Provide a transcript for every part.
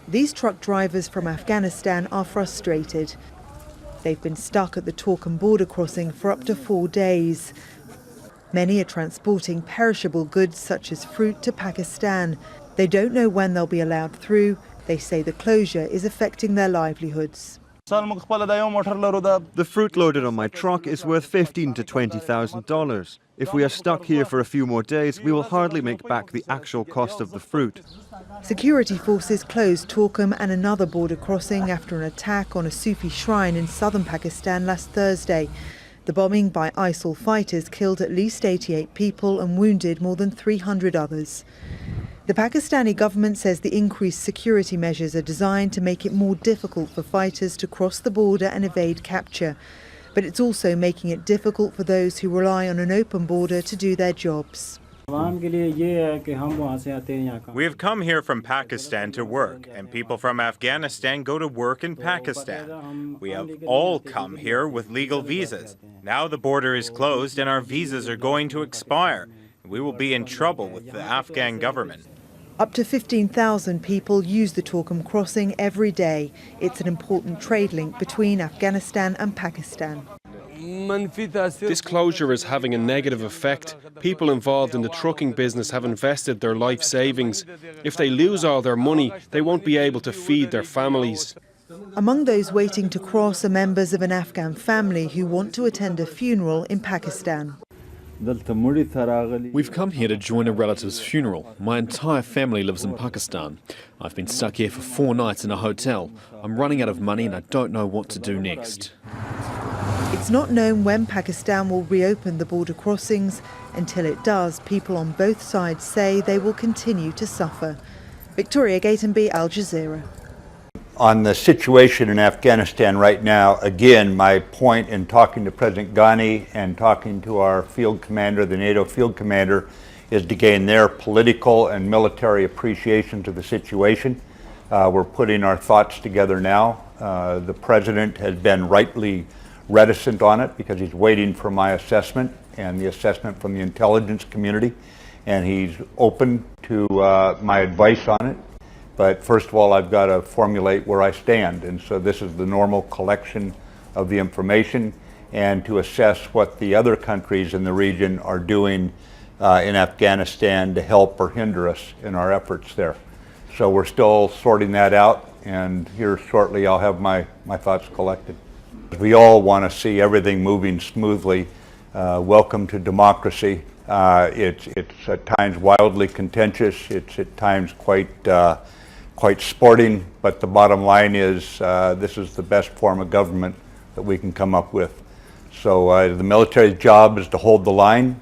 These truck drivers from Afghanistan are frustrated. They've been stuck at the Torkham border crossing for up to 4 days. Many are transporting perishable goods such as fruit to Pakistan. They don't know when they'll be allowed through. They say the closure is affecting their livelihoods. The fruit loaded on my truck is worth $15,000 to $20,000. If we are stuck here for a few more days, we will hardly make back the actual cost of the fruit. Security forces closed Torkham and another border crossing after an attack on a Sufi shrine in southern Pakistan last Thursday. The bombing by ISIL fighters killed at least 88 people and wounded more than 300 others. The Pakistani government says the increased security measures are designed to make it more difficult for fighters to cross the border and evade capture. But it's also making it difficult for those who rely on an open border to do their jobs. We have come here from Pakistan to work, and people from Afghanistan go to work in Pakistan. We have all come here with legal visas. Now the border is closed and our visas are going to expire. We will be in trouble with the Afghan government. Up to 15,000 people use the Torkham crossing every day. It's an important trade link between Afghanistan and Pakistan. This closure is having a negative effect. People involved in the trucking business have invested their life savings. If they lose all their money, they won't be able to feed their families. Among those waiting to cross are members of an Afghan family who want to attend a funeral in Pakistan. We've come here to join a relative's funeral. My entire family lives in Pakistan. I've been stuck here for 4 nights in a hotel. I'm running out of money and I don't know what to do next. It's not known when Pakistan will reopen the border crossings. Until it does, people on both sides say they will continue to suffer. Victoria Gatenby, Al Jazeera. On the situation in Afghanistan right now, again, my point in talking to President Ghani and talking to our field commander, the NATO field commander, is to gain their political and military appreciation to the situation. We're putting our thoughts together now. The president has been rightly reticent on it because he's waiting for my assessment and the assessment from the intelligence community, and he's open to my advice on it. But first of all, I've got to formulate where I stand, and so this is the normal collection of the information and to assess what the other countries in the region are doing in Afghanistan to help or hinder us in our efforts there. So we're still sorting that out, and here shortly I'll have my thoughts collected. We all want to see everything moving smoothly. Welcome to democracy. It's at times wildly contentious. It's at times quite sporting, but the bottom line is this is the best form of government that we can come up with. So the military's job is to hold the line,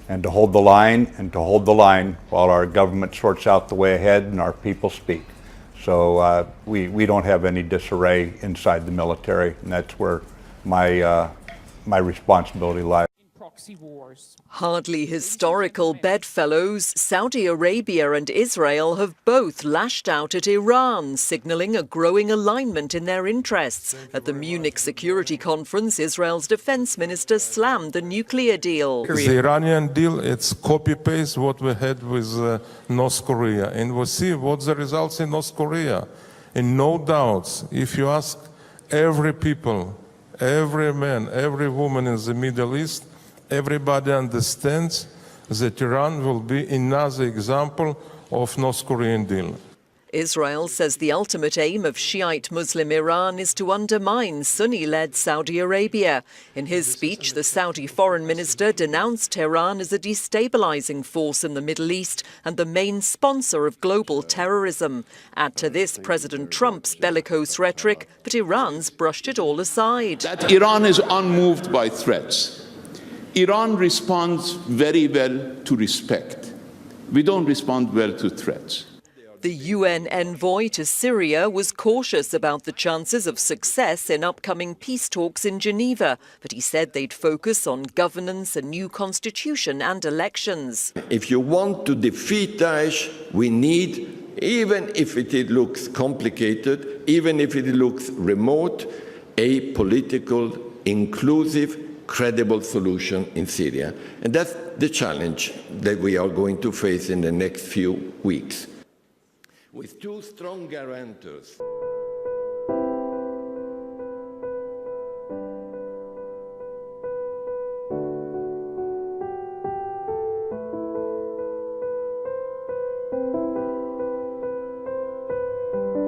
and to hold the line, and to hold the line while our government sorts out the way ahead and our people speak. So we don't have any disarray inside the military, and that's where my responsibility lies. Hardly historical bedfellows, Saudi Arabia and Israel have both lashed out at Iran, signalling a growing alignment in their interests. At the Munich Security Conference, Israel's defense minister slammed the nuclear deal. The Iranian deal, it's copy-paste what we had with North Korea. And we see what the results in North Korea. And no doubts, if you ask every people, every man, every woman in the Middle East, everybody understands that Iran will be another example of North Korean deal. Israel says the ultimate aim of Shiite Muslim Iran is to undermine Sunni-led Saudi Arabia. In his speech, the Saudi foreign minister denounced Tehran as a destabilizing force in the Middle East and the main sponsor of global terrorism. Add to this President Trump's bellicose rhetoric, but Iran's brushed it all aside. That Iran is unmoved by threats. Iran responds very well to respect. We don't respond well to threats. The UN envoy to Syria was cautious about the chances of success in upcoming peace talks in Geneva, but he said they'd focus on governance, a new constitution and elections. If you want to defeat Daesh, we need, even if it looks complicated, even if it looks remote, a political, inclusive, credible solution in Syria. And that's the challenge that we are going to face in the next few weeks. with two strong guarantors.